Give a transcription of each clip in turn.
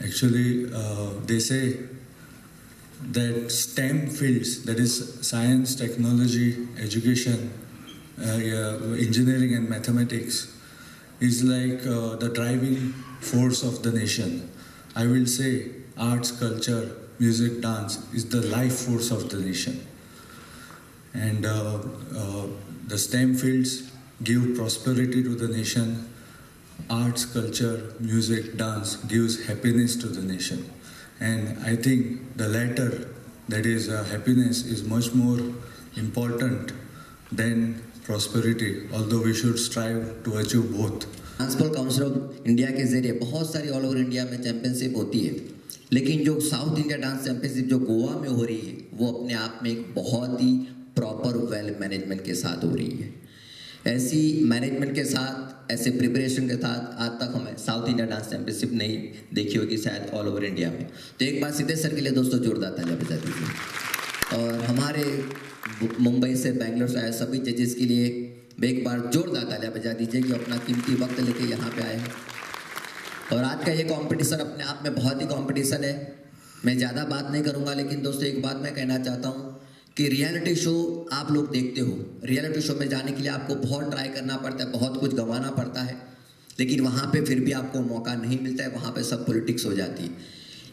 Actually, they say that STEM fields, that is science, technology, education, engineering and mathematics, is like the driving force of the nation. I will say arts, culture, music, dance is the life force of the nation. And the STEM fields give prosperity to the nation. Arts, culture, music, dance gives happiness to the nation. And I think the latter, that is happiness, is much more important than prosperity, although we should strive to achieve both. Transport council of India के जरिए बहुत सारी all over India में championship होती है, लेकिन जो south India dance championship जो गोवा में हो रही है वो अपने आप में एक बहुत ही प्रॉपर वेल मैनेजमेंट के साथ हो रही है। ऐसी मैनेजमेंट के साथ, ऐसे प्रिपरेशन के साथ आज तक हमें साउथ इंडिया डांस चैंपियनशिप नहीं देखी होगी शायद ऑल ओवर इंडिया में। तो एक बार सिद्धेश सर के लिए दोस्तों जोरदार तालियां बजा दीजिए। और हमारे मुंबई से, बेंगलोर से आए सभी जजेस के लिए एक बार जोरदार तालियां बजा दीजिए कि अपना कीमती वक्त लेके यहाँ पे आए हैं। और आज का ये कंपटीशन अपने आप में बहुत ही कंपटीशन है। मैं ज़्यादा बात नहीं करूँगा, लेकिन दोस्तों एक बात मैं कहना चाहता हूँ कि रियलिटी शो आप लोग देखते हो, रियलिटी शो में जाने के लिए आपको बहुत ट्राई करना पड़ता है, बहुत कुछ गंवाना पड़ता है, लेकिन वहाँ पे फिर भी आपको मौका नहीं मिलता है, वहाँ पे सब पॉलिटिक्स हो जाती है।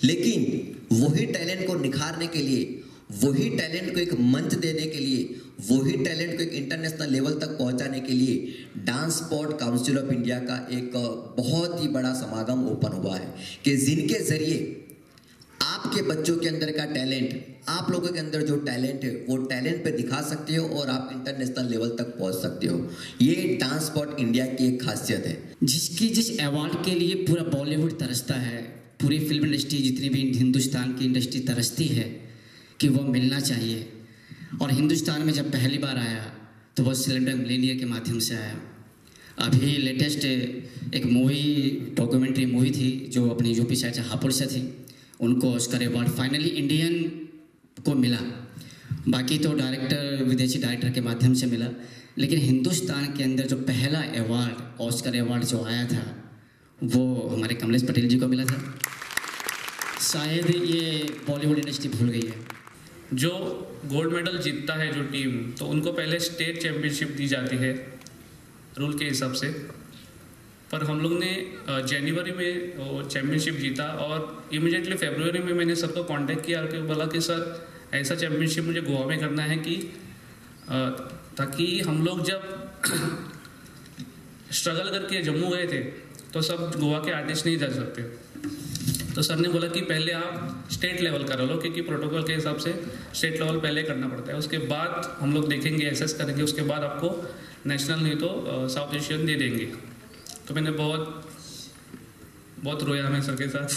लेकिन वही टैलेंट को निखारने के लिए, वही टैलेंट को एक मंच देने के लिए, वही टैलेंट को एक इंटरनेशनल लेवल तक पहुंचाने के लिए dance sport council of India का एक बहुत ही बड़ा समागम ओपन हुआ है कि जिनके जरिए आपके बच्चों के अंदर का टैलेंट, आप लोगों के अंदर जो टैलेंट है वो टैलेंट पे दिखा सकते हो और आप इंटरनेशनल लेवल तक पहुंच सकते हो। ये डांस स्पोर्ट इंडिया की एक खासियत है। जिस अवार्ड के लिए पूरा बॉलीवुड तरसता है, पूरी फिल्म इंडस्ट्री, जितनी भी हिंदुस्तान की इंडस्ट्री तरसती है कि वो मिलना चाहिए। और हिंदुस्तान में जब पहली बार आया तो वो सिलेंडर मिलेनियर के माध्यम से आया। अभी लेटेस्ट एक मूवी, डॉक्यूमेंट्री मूवी थी जो अपनी यूपी साइड से हापुड़ से थी, उनको ऑस्कर अवार्ड फाइनली इंडियन को मिला। बाकी तो डायरेक्टर, विदेशी डायरेक्टर के माध्यम से मिला, लेकिन हिंदुस्तान के अंदर जो पहला अवार्ड, ऑस्कर अवार्ड जो आया था वो हमारे कमलेश पटेल जी को मिला था। शायद ये बॉलीवुड इंडस्ट्री भूल गई है। जो गोल्ड मेडल जीतता है जो टीम, तो उनको पहले स्टेट चैम्पियनशिप दी जाती है रूल के हिसाब से। पर हम लोग ने जनवरी में वो चैम्पियनशिप जीता और इमीडिएटली फरवरी में मैंने सर को कांटेक्ट किया और बोला कि सर ऐसा चैम्पियनशिप मुझे गोवा में करना है कि ताकि हम लोग जब स्ट्रगल करके जम्मू गए थे तो सब गोवा के आर्टिस्ट नहीं जा सकते। तो सर ने बोला कि पहले आप स्टेट लेवल करा लो, क्योंकि प्रोटोकॉल के हिसाब से स्टेट लेवल पहले करना पड़ता है, उसके बाद हम लोग देखेंगे, एसेस करेंगे, उसके बाद आपको नेशनल नहीं तो साउथ एशियन दे देंगे। तो मैंने बहुत रोया मैं सर के साथ,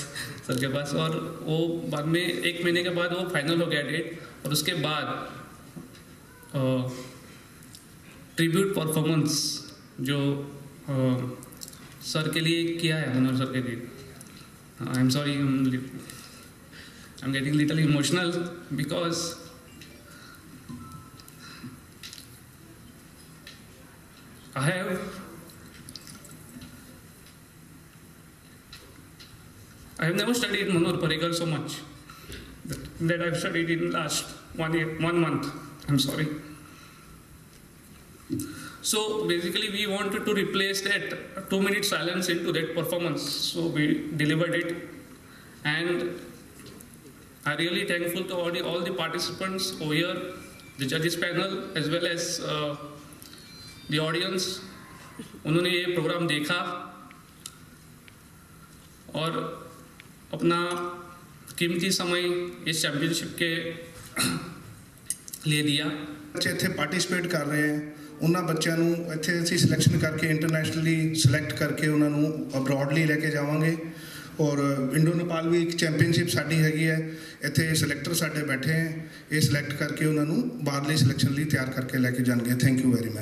सर के पास। और वो बाद में 1 महीने के बाद वो फाइनल हो गया डेट, और उसके बाद ट्रिब्यूट परफॉर्मेंस जो सर के लिए किया है, मनोहर सर के लिए। I'm sorry, I'm getting a little emotional because I have never studied Manoj Parrikar so much that I've studied in last 1 month. I'm sorry. So basically we wanted to replace that 2-minute silence into that performance. So we delivered it, and I'm really thankful to all the participants over here, the judges panel as well as the audience. उन्होंने ये programme देखा और अपना कीमती समय इस championship के लिए दिया। बच्चे इत्थे पार्टिसिपेट कर रहे हैं, उन्होंने बच्चों को इत्थे असीं सिलेक्शन करके इंटरनेशनली सिलेक्ट करके उन्होंने अब्रॉडली लेके जावांगे। और इंडो नेपाल भी एक चैंपियनशिप साड़ी हैगी है, इत्थे सिलेक्टर साडे बैठे हैं, ये सिलेक्ट करके उन्होंने बाहरली सिलेक्शन लिए तैयार करके लेके जाएंगे। Thank you very much.